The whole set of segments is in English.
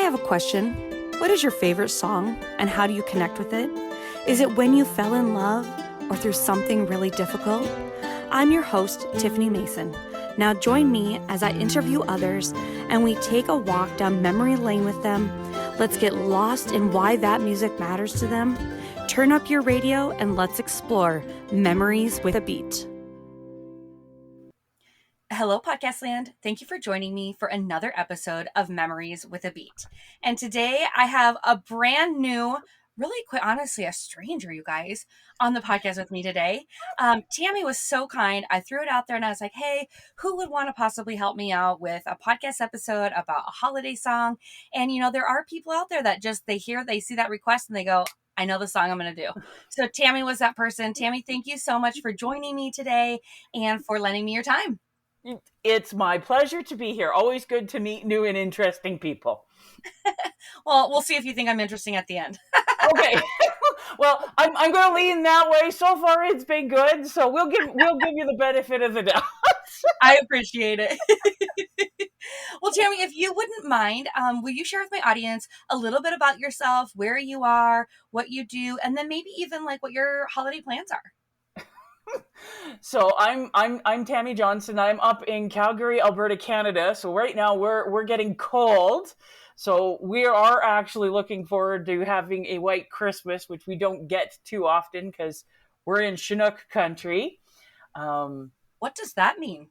have a question. What is your favorite song and how do you connect with it? Is it when you fell in love or through something really difficult? I'm your host, Tiffany Mason. Now join me as I interview others and we take a walk down memory lane with them. Let's get lost in why that music matters to them. Turn up your radio and let's explore Memories with a Beat. Hello, Podcast Land. Thank you for joining me for another episode of Memories with a Beat. And today I have a brand new, really quite honestly, a stranger, you guys, on the podcast with me today. Tammy was so kind. I threw it out there and I was like, hey, who would want to possibly help me out with a podcast episode about a holiday song? And, you know, there are people out there that just, they see that request and they go, I know the song I'm going to do. So Tammy was that person. Tammy, thank you so much for joining me today and for lending me your time. It's my pleasure to be here. Always good to meet new and interesting people. Well, we'll see if you think I'm interesting at the end. Okay. Well, I'm going to lean that way. So far, it's been good. So we'll give you the benefit of the doubt. I appreciate it. Well, Tammy, if you wouldn't mind, will you share with my audience a little bit about yourself, where you are, what you do, and then maybe even like what your holiday plans are? So I'm Tammy Johnston. I'm up in Calgary, Alberta, Canada. So right now we're getting cold. So we are actually looking forward to having a white Christmas, which we don't get too often because we're in Chinook country. What does that mean?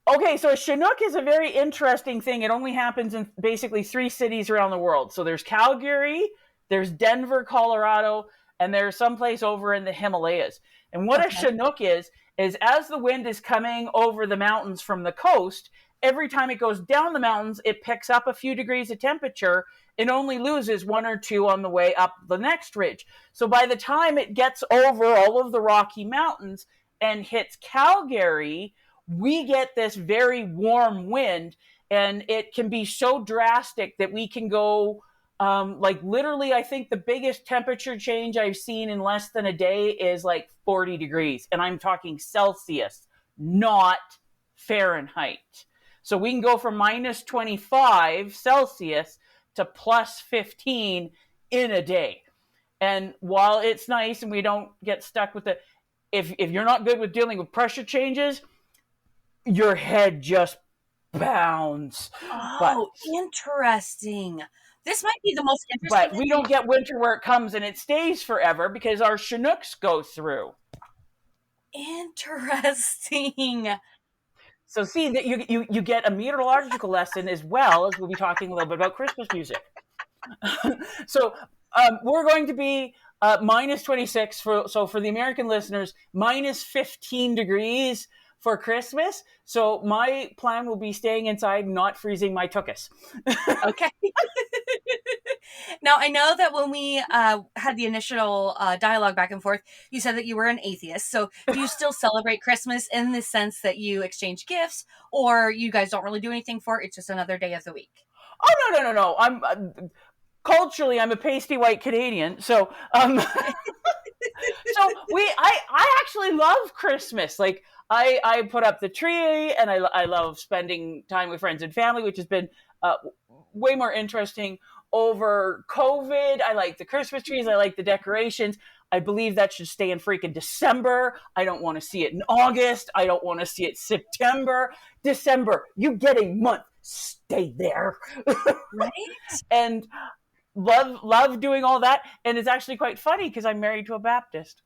Okay, so Chinook is a very interesting thing. It only happens in basically 3 cities around the world. So there's Calgary, there's Denver, Colorado, and there's someplace over in the Himalayas. And what a Chinook is as the wind is coming over the mountains from the coast, every time it goes down the mountains, it picks up a few degrees of temperature and only loses 1 or 2 on the way up the next ridge. So by the time it gets over all of the Rocky Mountains and hits Calgary, we get this very warm wind, and it can be so drastic that we can go like literally, I think the biggest temperature change I've seen in less than a day is like 40 degrees. And I'm talking Celsius, not Fahrenheit. So we can go from minus 25 Celsius to plus 15 in a day. And while it's nice and we don't get stuck with it, if you're not good with dealing with pressure changes, your head just bounds. Oh, interesting. This might be the most interesting. But we don't get winter where it comes and it stays forever because our Chinooks go through. Interesting. So see that you get a meteorological lesson as well as we'll be talking a little bit about Christmas music. So we're going to be minus 26 for the American listeners, minus 15 degrees for Christmas. So my plan will be staying inside, not freezing my tuchus. Okay. Now, I know that when we had the initial dialogue back and forth, you said that you were an atheist. So do you still celebrate Christmas in the sense that you exchange gifts, or you guys don't really do anything for it? It's just another day of the week? Oh, no. I'm culturally, I'm a pasty white Canadian. So I actually love Christmas. Like I put up the tree and I love spending time with friends and family, which has been way more interesting over COVID. I like the Christmas trees. I like the decorations. I believe that should stay in freaking December. I don't want to see it in August. I don't want to see it September. December, you get a month. Stay there. Right? And love doing all that. And it's actually quite funny because I'm married to a Baptist.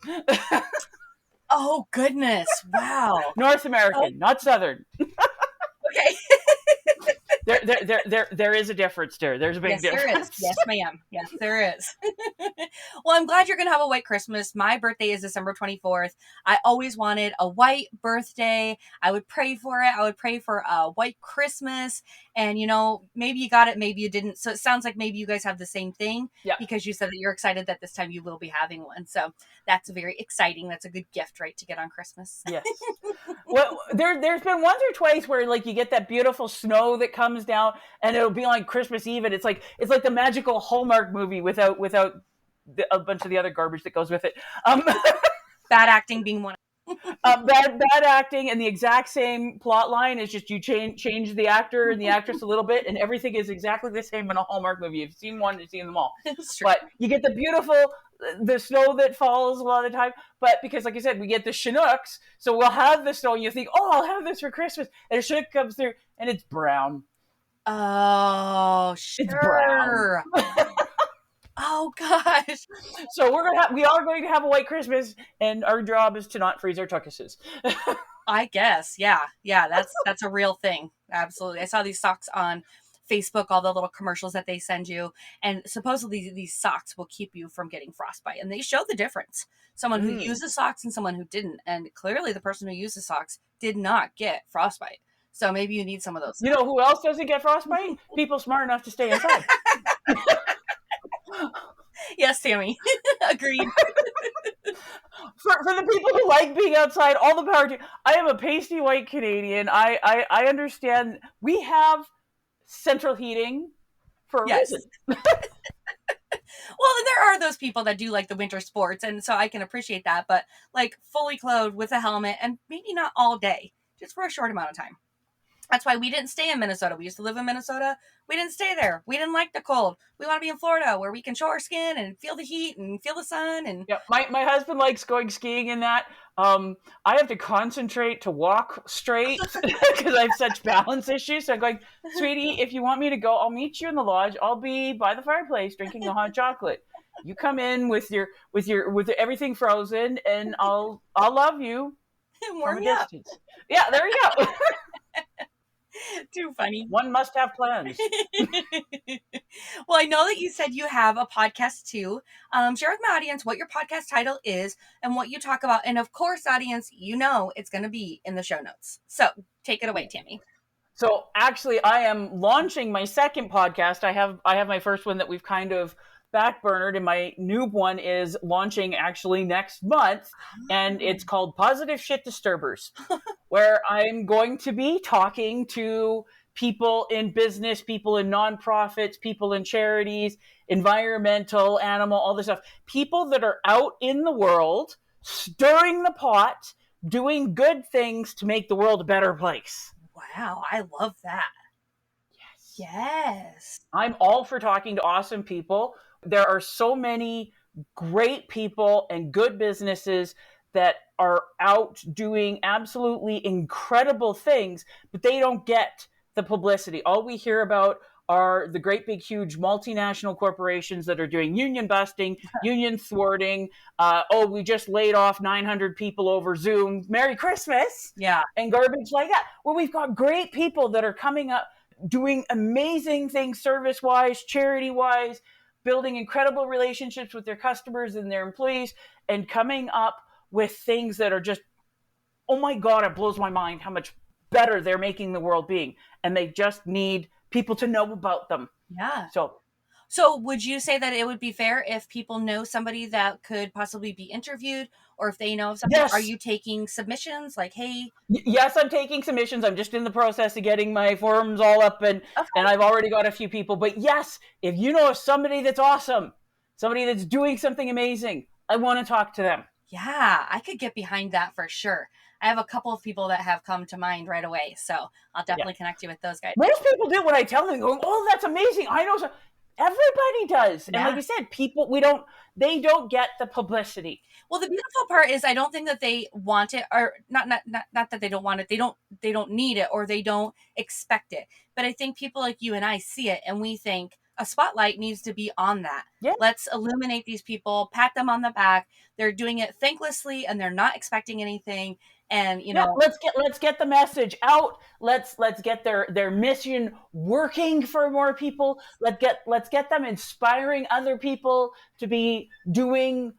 Oh, goodness. Wow. North American, not Southern. Okay. There is a difference there. There's a big difference. There is. Yes, ma'am. Yes, there is. Well, I'm glad you're going to have a white Christmas. My birthday is December 24th. I always wanted a white birthday. I would pray for it. I would pray for a white Christmas. And, you know, maybe you got it, maybe you didn't. So it sounds like maybe you guys have the same thing. Yeah. Because you said that you're excited that this time you will be having one. So that's very exciting. That's a good gift, right, to get on Christmas. Yes. Well, there's been once or twice where like you get that beautiful snow that comes down and it'll be like Christmas Eve and it's like the magical Hallmark movie without a bunch of the other garbage that goes with it. Bad acting being one. Bad acting, and the exact same plot line is just you change the actor and the actress a little bit, and everything is exactly the same in a Hallmark movie. If you've seen one, you've seen them all. But you get the beautiful, the snow that falls a lot of the time. But because, like I said, we get the Chinooks, so we'll have the snow, and you think, oh, I'll have this for Christmas, and a Chinook comes through, and it's brown. Oh, sure. It's brown. Oh gosh. So we are going to have a white Christmas, and our job is to not freeze our tuckuses. I guess. Yeah. Yeah. That's a real thing. Absolutely. I saw these socks on Facebook, all the little commercials that they send you. And supposedly these socks will keep you from getting frostbite. And they show the difference. Someone who uses socks and someone who didn't. And clearly the person who uses socks did not get frostbite. So maybe you need some of those. You know who else doesn't get frostbite? People smart enough to stay inside. Yes, Tammy. Agreed. For the people who like being outside, all the power to you. I am a pasty white Canadian. I understand we have central heating for a reason. Well, and there are those people that do like the winter sports, and so I can appreciate that, but like fully clothed with a helmet, and maybe not all day, just for a short amount of time. That's why we didn't stay in Minnesota. We used to live in Minnesota. We didn't stay there. We didn't like the cold. We want to be in Florida where we can show our skin and feel the heat and feel the sun. And yeah, my husband likes going skiing in that. I have to concentrate to walk straight because I have such balance issues. So I'm going, sweetie, if you want me to go, I'll meet you in the lodge. I'll be by the fireplace drinking the hot chocolate. You come in with everything frozen, and I'll love you warm you up. Yeah, there you go. Too funny. One must have plans. Well, I know that you said you have a podcast too. Share with my audience what your podcast title is and what you talk about. And of course, audience, you know it's going to be in the show notes. So take it away, Tammy. So actually, I am launching my second podcast. I have my first one that we've kind of backburnered, and my new one is launching actually next month, and it's called Positive Shit Disturbers, where I'm going to be talking to people in business, people in nonprofits, people in charities, environmental, animal, all this stuff, people that are out in the world, stirring the pot, doing good things to make the world a better place. Wow, I love that. Yes. I'm all for talking to awesome people. There are so many great people and good businesses that are out doing absolutely incredible things, but they don't get the publicity. All we hear about are the great big huge multinational corporations that are doing union busting, union thwarting. We just laid off 900 people over Zoom. Merry Christmas. Yeah. And garbage like that. Well, we've got great people that are coming up doing amazing things service-wise, charity-wise, building incredible relationships with their customers and their employees, and coming up with things that are just, oh my God, it blows my mind how much better they're making the world being. And they just need people to know about them. Yeah. So would you say that it would be fair if people know somebody that could possibly be interviewed, or if they know somebody? Yes. Are you taking submissions? Like, hey. Yes, I'm taking submissions. I'm just in the process of getting my forms all up, and I've already got a few people. But yes, if you know of somebody that's awesome, somebody that's doing something amazing, I want to talk to them. Yeah, I could get behind that for sure. I have a couple of people that have come to mind right away, so I'll definitely connect you with those guys. Most people do when I tell them, going, "Oh, that's amazing! I know." Everybody does. And like you said, people, they don't get the publicity. Well, the beautiful part is I don't think that they want it, or not that they don't want it. They don't need it, or they don't expect it. But I think people like you and I see it, and we think a spotlight needs to be on that. Yeah. Let's illuminate these people, pat them on the back. They're doing it thanklessly, and they're not expecting anything. And let's get the message out. Let's get their mission working for more people. Let's get them inspiring other people to be doing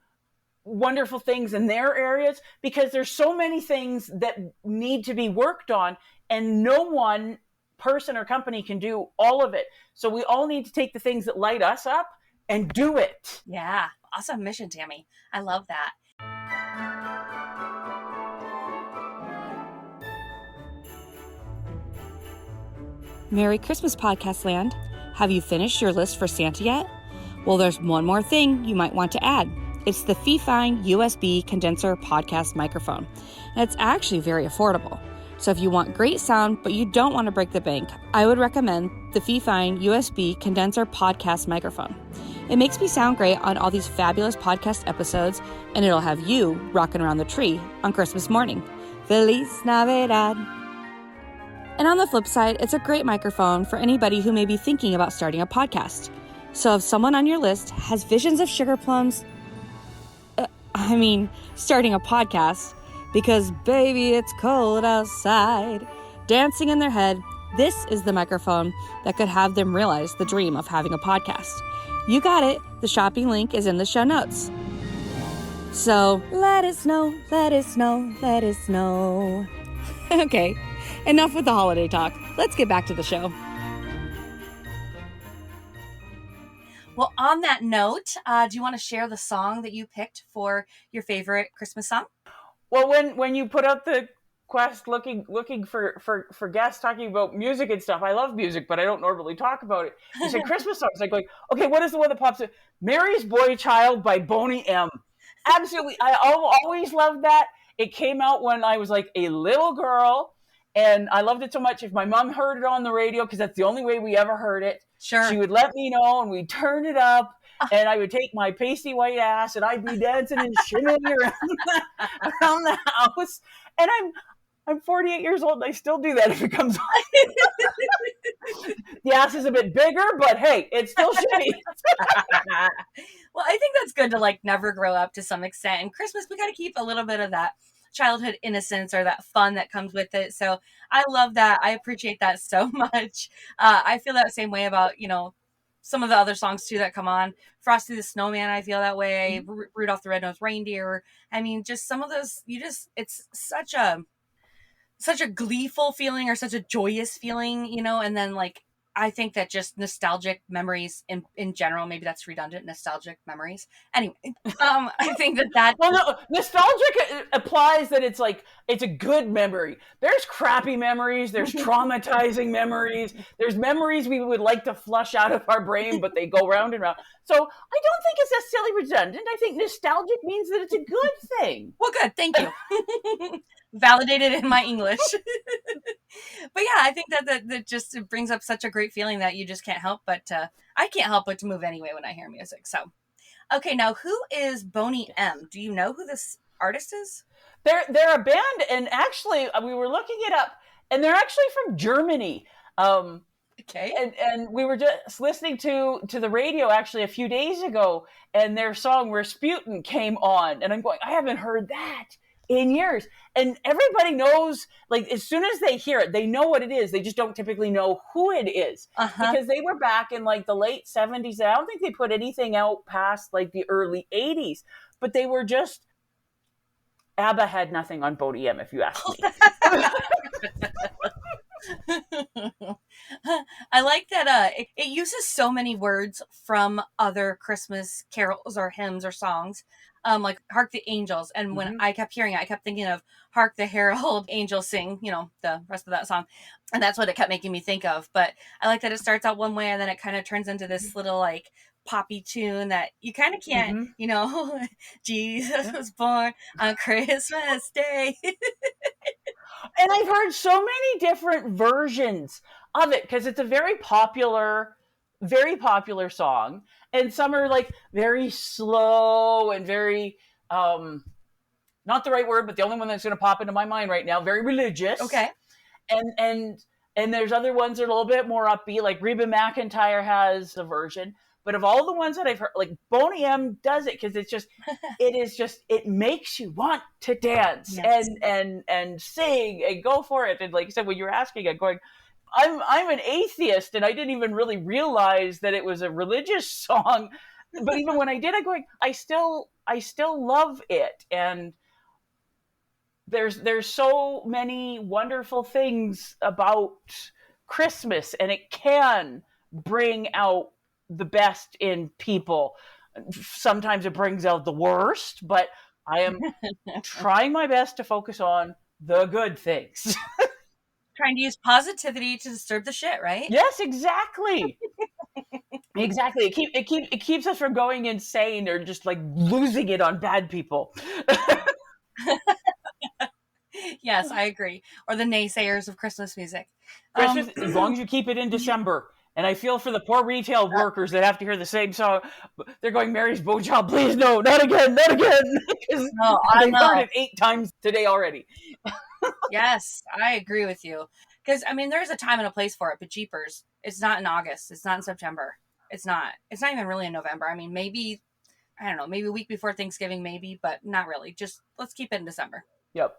wonderful things in their areas, because there's so many things that need to be worked on, and no one person or company can do all of it. So we all need to take the things that light us up and do it. Yeah, awesome mission, Tammy. I love that. Merry Christmas, Podcast Land. Have you finished your list for Santa yet? Well, there's one more thing you might want to add. It's the Fifine USB condenser podcast microphone, and it's actually very affordable. So if you want great sound, but you don't want to break the bank, I would recommend the Fifine USB condenser podcast microphone. It makes me sound great on all these fabulous podcast episodes, and it'll have you rocking around the tree on Christmas morning. Feliz Navidad. And on the flip side, it's a great microphone for anybody who may be thinking about starting a podcast. So if someone on your list has visions of sugar plums, starting a podcast, because baby, it's cold outside, dancing in their head, this is the microphone that could have them realize the dream of having a podcast. You got it. The shopping link is in the show notes. So let us know, let us know, let us know. Okay, enough with the holiday talk. Let's get back to the show. Well, on that note, do you want to share the song that you picked for your favorite Christmas song? Well, when you put out the quest looking for guests talking about music and stuff, I love music, but I don't normally talk about it. You said Christmas songs. I'm going, okay, what is the one that pops up? Mary's Boy Child by Boney M. Absolutely. I always loved that. It came out when I was like a little girl, and I loved it so much. If my mom heard it on the radio, because that's the only way we ever heard it, sure, she would let me know, and we'd turn it up, and I would take my pasty white ass, and I'd be dancing and shimmying around the house. And I'm 48 years old, and I still do that if it comes on. The ass is a bit bigger, but hey, it's still shitty. Well, I think that's good to like never grow up to some extent. And Christmas, we got to keep a little bit of that childhood innocence or that fun that comes with it. So I love that. I appreciate that so much. I feel that same way about, some of the other songs too that come on. Frosty the Snowman, I feel that way. Rudolph the Red-Nosed Reindeer. I mean, just some of those, it's such a gleeful feeling or such a joyous feeling, and then like, I think that just nostalgic memories in general, maybe that's redundant, nostalgic memories. Anyway, I think that well, no, nostalgic applies that it's like, it's a good memory. There's crappy memories. There's traumatizing memories. There's memories we would like to flush out of our brain, but they go round and round. So I don't think it's necessarily redundant. I think nostalgic means that it's a good thing. Well, good. Thank you. Validated in my English. But yeah, I think that just it brings up such a great feeling that you just can't help but I can't help but to move anyway when I hear music. So, okay, now who is Boney M? Do you know who this artist is? They're a band, and actually we were looking it up, and they're actually from Germany. Okay. And we were just listening to the radio actually a few days ago, and their song Rasputin came on, and I'm going, I haven't heard that in years. And everybody knows, like, as soon as they hear it, they know what it is. They just don't typically know who it is. Because they were back in like the late 70s. I don't think they put anything out past like the early 80s, but they were just, ABBA had nothing on Boney M, if you ask me. I like that it uses so many words from other Christmas carols or hymns or songs, like Hark the Angels. And when I kept hearing it, I kept thinking of Hark the Herald Angels Sing, the rest of that song. And that's what it kept making me think of. But I like that it starts out one way and then it kind of turns into this little like poppy tune that you kind of can't, Jesus was born on Christmas Day. And I've heard so many different versions of it because it's a very popular song. And some are like very slow and very, not the right word, but the only one that's going to pop into my mind right now, very religious. Okay. And there's other ones that are a little bit more upbeat, like Reba McEntire has a version. But of all the ones that I've heard, like Boney M does it because it makes you want to dance and sing and go for it. And like you said, when you were asking, I'm going, I'm an atheist and I didn't even really realize that it was a religious song. But even when I did, I'm going, I still love it. And there's so many wonderful things about Christmas, and it can bring out the best in people. Sometimes it brings out the worst, but I am trying my best to focus on the good things. Trying to use positivity to disturb the shit, right? Yes, exactly. Exactly. It keeps us from going insane or just like losing it on bad people. Yes, I agree. Or the naysayers of Christmas music. Christmas, as long as you keep it in Yeah, December. And I feel for the poor retail workers that have to hear the same song. They're going, Mary's Bow Child, please no, not again, not again. Because no, I they've heard know. it 8 times today already. Yes, I agree with you. Because I mean, there's a time and a place for it, but jeepers, it's not in August. It's not in September. It's not. It's not even really in November. I mean, maybe I don't know, maybe a week before Thanksgiving, maybe, but not really. Just let's keep it in December. Yep.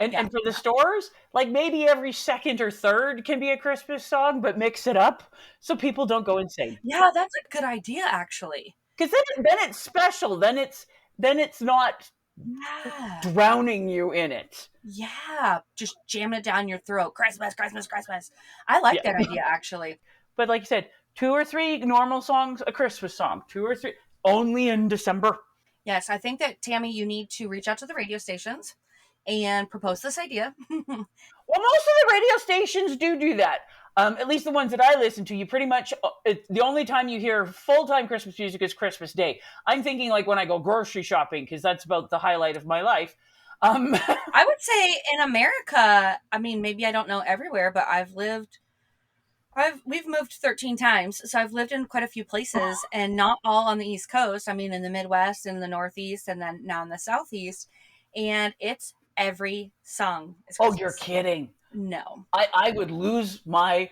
Yeah. And for the stores, like maybe every second or third can be a Christmas song, but mix it up so people don't go insane. Yeah, that's a good idea, actually. Because then it's special. Then it's not Yeah. drowning you in it. Yeah. Just jamming it down your throat. Christmas, Christmas, Christmas. I like Yeah. that idea, actually. But like you said, 2 or 3 normal songs, a Christmas song. 2 or 3 only in December. Yes, I think that, Tammy, you need to reach out to the radio stations and propose this idea. Well, most of the radio stations do that. At least the ones that I listen to, you pretty much, the only time you hear full-time Christmas music is Christmas Day. I'm thinking like when I go grocery shopping, because that's about the highlight of my life. I would say in America, I mean, maybe I don't know everywhere, but we've moved 13 times. So I've lived in quite a few places and not all on the East Coast. I mean, in the Midwest, in the Northeast, and then now in the Southeast. And it's every song. Is Oh, you're Christmas. kidding. No. I would lose my...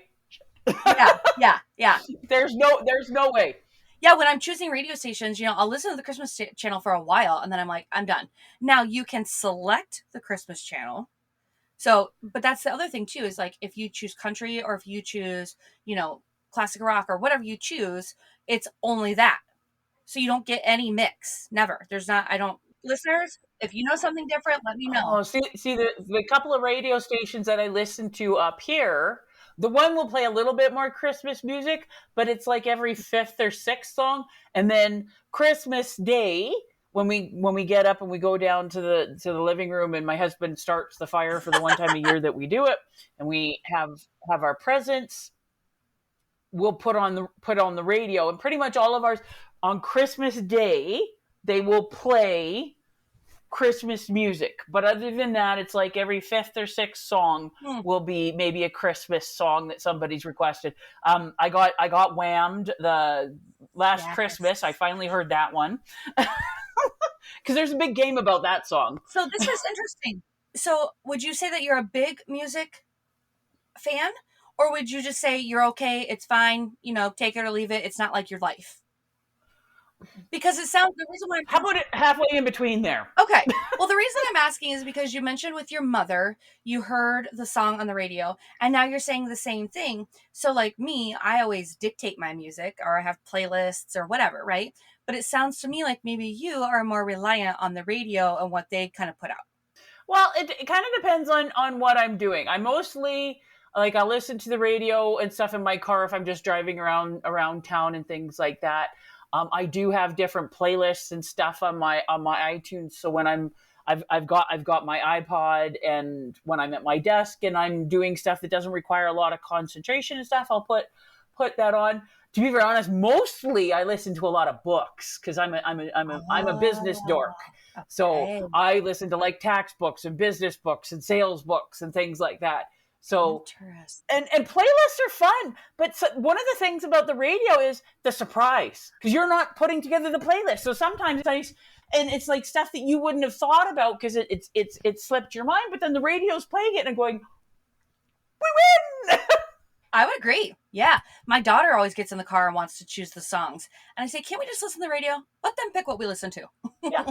Yeah. There's no way. Yeah, when I'm choosing radio stations, I'll listen to the Christmas channel for a while and then I'm like, I'm done. Now you can select the Christmas channel. So, but that's the other thing too, is like if you choose country or if you choose, classic rock or whatever you choose, it's only that. So you don't get any mix. Never. Listeners, if you know something different, let me know. Oh, see the couple of radio stations that I listen to up here, the one will play a little bit more Christmas music, but it's like every fifth or sixth song, and then Christmas Day, when we get up and we go down to the living room, and my husband starts the fire for the one time a year that we do it, and we have our presents. We'll put on the radio, and pretty much all of ours on Christmas Day they will play Christmas music. But other than that, it's like every fifth or sixth song will be maybe a Christmas song that somebody's requested. I got whammed the last Christmas. I finally heard that one. Because there's a big game about that song. So this is interesting. So would you say that you're a big music fan? Or would you just say you're okay, it's fine, take it or leave it, it's not like your life? Because the reason why how about it halfway in between there? Okay. Well, the reason I'm asking is because you mentioned with your mother, you heard the song on the radio, and now you're saying the same thing. So like me, I always dictate my music or I have playlists or whatever, right? But it sounds to me like maybe you are more reliant on the radio and what they kind of put out. Well, it kind of depends on what I'm doing. I mostly like I listen to the radio and stuff in my car if I'm just driving around town and things like that. I do have different playlists and stuff on my iTunes. So when I've got my iPod, and when I'm at my desk and I'm doing stuff that doesn't require a lot of concentration and stuff, I'll put that on. To be very honest, mostly I listen to a lot of books because I'm a business dork. Okay. So I listen to like tax books and business books and sales books and things like that. So, and playlists are fun, but one of the things about the radio is the surprise, because you're not putting together the playlist. So sometimes it's nice, and it's like stuff that you wouldn't have thought about because it slipped your mind, but then the radio's playing it and going, we win. I would agree. Yeah. My daughter always gets in the car and wants to choose the songs. And I say, can't we just listen to the radio? Let them pick what we listen to. Yeah.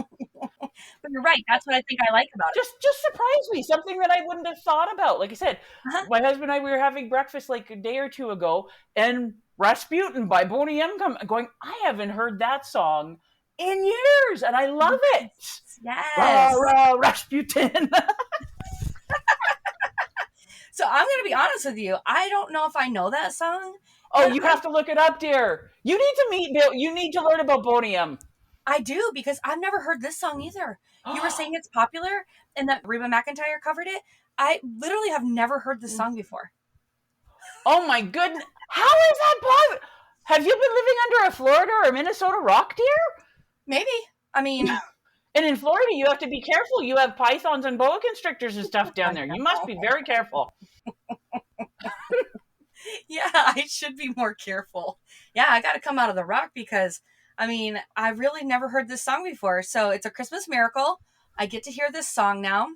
But you're right. That's what I think I like about it. Just surprise me. Something that I wouldn't have thought about. Like I said, my husband and I, we were having breakfast like a day or two ago, and Rasputin by Boney M going, I haven't heard that song in years, and I love it. Yes. Rasputin. So I'm going to be honest with you. I don't know if I know that song. Oh, you have to look it up, dear. You need to meet Bill. You need to learn about Boney M. I do, because I've never heard this song either. You were saying it's popular and that Reba McEntire covered it. I literally have never heard this song before. Oh my goodness. How is that possible? Have you been living under a Florida or Minnesota rock deer? Maybe. I mean, And in Florida, you have to be careful. You have pythons and boa constrictors and stuff down there. You must be very careful. yeah, I should be more careful. Yeah, I got to come out of the rock because, I mean, I really never heard this song before. So it's a Christmas miracle. I get to hear this song now,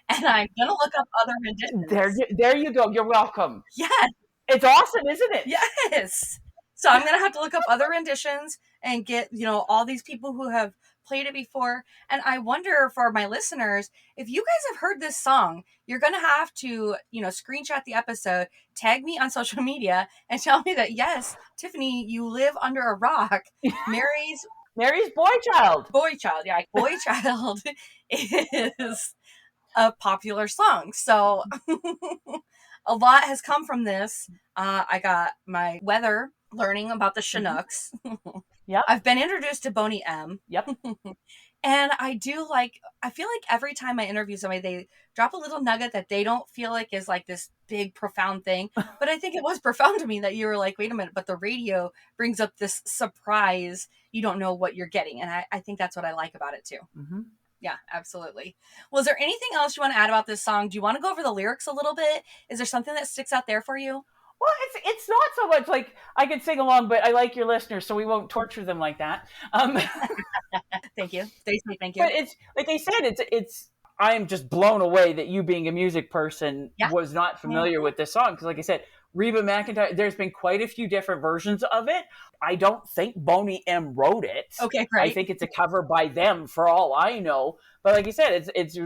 and I'm going to look up other renditions. There you go. You're welcome. Yes, It's awesome, isn't it? yes. So I'm going to have to look up other renditions and get, all these people who have played it before. And I wonder for my listeners, if you guys have heard this song, you're going to have to, screenshot the episode, tag me on social media, and tell me that, yes, Tiffany, you live under a rock. Mary's Boy Child. Boy Child. Yeah, Boy Child is a popular song. So a lot has come from this. I got my weather learning about the Chinooks. Yep. I've been introduced to Boney M. Yep. And I feel like every time I interview somebody, they drop a little nugget that they don't feel like is like this big, profound thing. But I think it was profound to me that you were like, wait a minute, but the radio brings up this surprise. You don't know what you're getting. And I think that's what I like about it too. Mm-hmm. Yeah, absolutely. Was there anything else you want to add about this song? Do you want to go over the lyrics a little bit? Is there something that sticks out there for you? Well, it's not so much like I could sing along, but I like your listeners, so we won't torture them like that. Thank you. Thank you. But it's like I said, it's. I am just blown away that you, being a music person, was not familiar with this song because, like I said, Reba McEntire. There's been quite a few different versions of it. I don't think Boney M wrote it. Okay, great. I think it's a cover by them, for all I know. But like I said, it's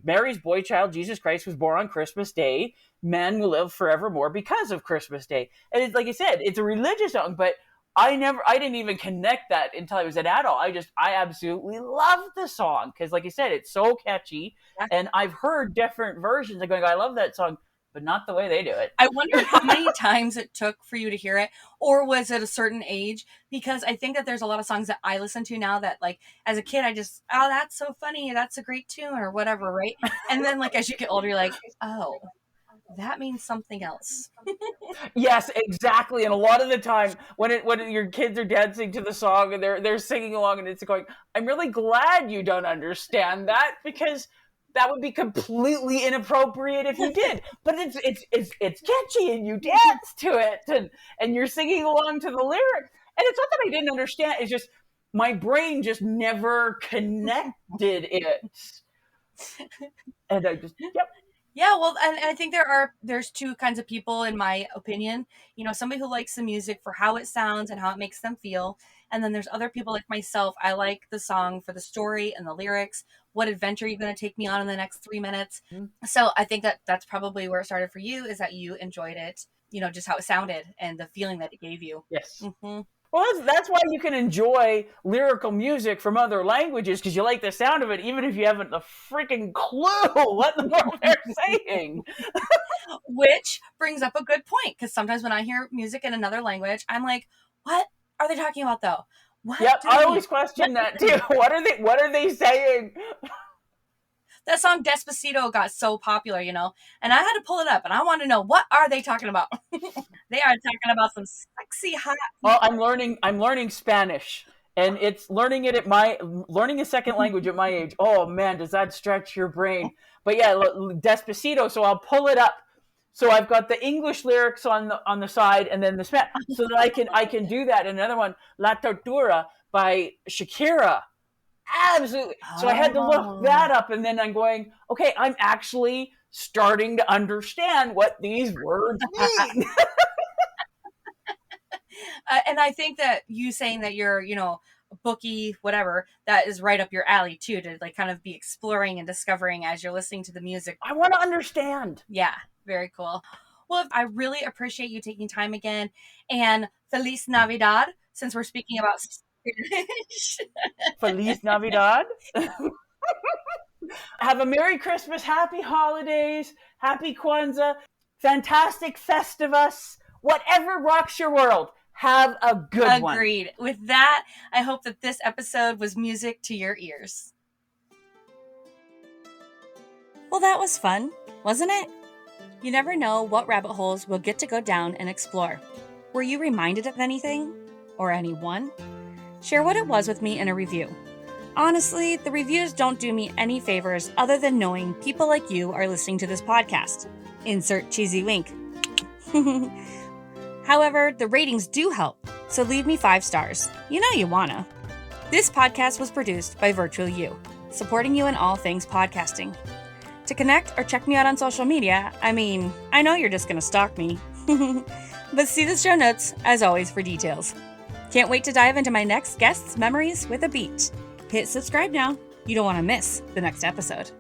Mary's Boy Child. Jesus Christ was born on Christmas Day. Man will live forevermore because of Christmas Day. And it's like I said, it's a religious song, but I didn't even connect that until I was an adult. I absolutely love the song because, like I said, it's so catchy. Yeah. And I've heard different versions of going, I love that song, but not the way they do it. I wonder how many times it took for you to hear it, or was it a certain age? Because I think that there's a lot of songs that I listen to now that, like, as a kid, I just, oh, that's so funny, that's a great tune, or whatever, right? And then, like, as you get older, you're like, oh, that means something else. Yes, exactly. And a lot of the time when your kids are dancing to the song and they're singing along and it's going, I'm really glad you don't understand that because that would be completely inappropriate if you did. But it's catchy and you dance to it and you're singing along to the lyrics. And it's not that I didn't understand. It's just my brain just never connected it. And I just, yep. Yeah, well, and I think there's two kinds of people, in my opinion. Somebody who likes the music for how it sounds and how it makes them feel. And then there's other people like myself. I like the song for the story and the lyrics. What adventure are you going to take me on in the next 3 minutes? Mm-hmm. So I think that's probably where it started for you, is that you enjoyed it, just how it sounded and the feeling that it gave you. Yes. Mm-hmm. Well, that's why you can enjoy lyrical music from other languages, because you like the sound of it, even if you haven't a freaking clue what the world they're saying. Which brings up a good point, because sometimes when I hear music in another language, I'm like, what are they talking about, though? Yep, I always question that, too. What are they saying? That song Despacito got so popular, and I had to pull it up, and I want to know, what are they talking about? They are talking about some sexy hot. Well, I'm learning Spanish, and it's learning a second language at my age. Oh man, does that stretch your brain? But yeah, Despacito. So I'll pull it up. So I've got the English lyrics on the side, and then the Spanish, so that I can do that. And another one, La Tortura by Shakira. Absolutely. So I had to look that up, and then I'm going, okay, I'm actually starting to understand what these words mean. And I think that you saying that you're, bookie, whatever, that is right up your alley too, to like kind of be exploring and discovering as you're listening to the music. I want to understand. Yeah, very cool. Well, I really appreciate you taking time again, and Feliz Navidad, since we're speaking about Feliz Navidad. Have a Merry Christmas, Happy Holidays, Happy Kwanzaa, fantastic Festivus, whatever rocks your world. Have a good one. Agreed. With that, I hope that this episode was music to your ears. Well, that was fun, wasn't it? You never know what rabbit holes we'll get to go down and explore. Were you reminded of anything? Or anyone? share what it was with me in a review. Honestly, the reviews don't do me any favors other than knowing people like you are listening to this podcast. Insert cheesy wink. However, the ratings do help, so leave me 5 stars. You know you wanna. This podcast was produced by Virtual You, supporting you in all things podcasting. To connect or check me out on social media, I know you're just gonna stalk me. But see the show notes, as always, for details. Can't wait to dive into my next guest's memories with a beat. Hit subscribe now. You don't want to miss the next episode.